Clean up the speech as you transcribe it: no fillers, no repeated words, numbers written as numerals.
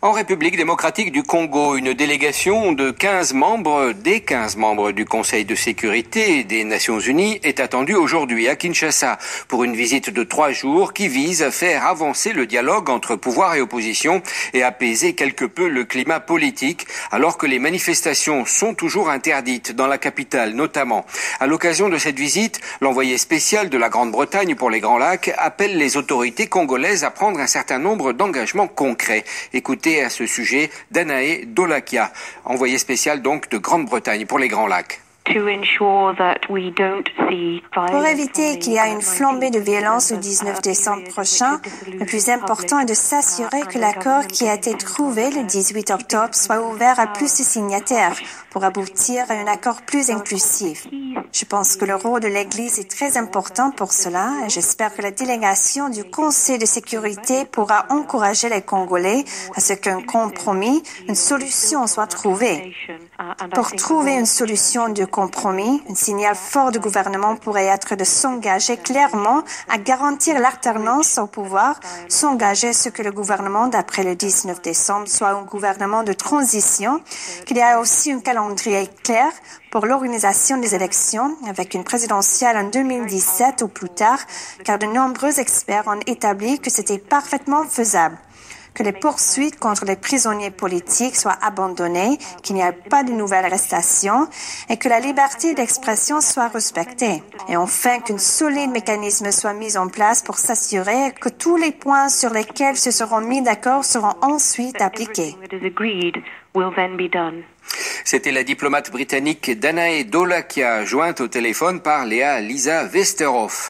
En République démocratique du Congo, une délégation de 15 membres du Conseil de sécurité des Nations Unies est attendue aujourd'hui à Kinshasa pour une visite de 3 jours qui vise à faire avancer le dialogue entre pouvoir et opposition et apaiser quelque peu le climat politique alors que les manifestations sont toujours interdites dans la capitale notamment. À l'occasion de cette visite, l'envoyé spécial de la Grande-Bretagne pour les Grands Lacs appelle les autorités congolaises à prendre un certain nombre d'engagements concrets. Écoutez à ce sujet Danae Dolakia, envoyé spécial donc de Grande-Bretagne pour les Grands Lacs. Pour éviter qu'il y ait une flambée de violence le 19 décembre prochain, le plus important est de s'assurer que l'accord qui a été trouvé le 18 octobre soit ouvert à plus de signataires pour aboutir à un accord plus inclusif. Je pense que le rôle de l'Église est très important pour cela et j'espère que la délégation du Conseil de sécurité pourra encourager les Congolais à ce qu'un compromis, une solution soit trouvée. Pour trouver une solution de compromis, un signal fort du gouvernement pourrait être de s'engager clairement à garantir l'alternance au pouvoir, s'engager à ce que le gouvernement, d'après le 19 décembre, soit un gouvernement de transition, qu'il y ait aussi un calendrier clair pour l'organisation des élections avec une présidentielle en 2017 ou plus tard, car de nombreux experts ont établi que c'était parfaitement faisable. Que les poursuites contre les prisonniers politiques soient abandonnées, qu'il n'y ait pas de nouvelles arrestations et que la liberté d'expression soit respectée. Et enfin, qu'un solide mécanisme soit mis en place pour s'assurer que tous les points sur lesquels se seront mis d'accord seront ensuite appliqués. C'était la diplomate britannique Danae Dolakia, jointe au téléphone par Léa Lisa Westerhoff.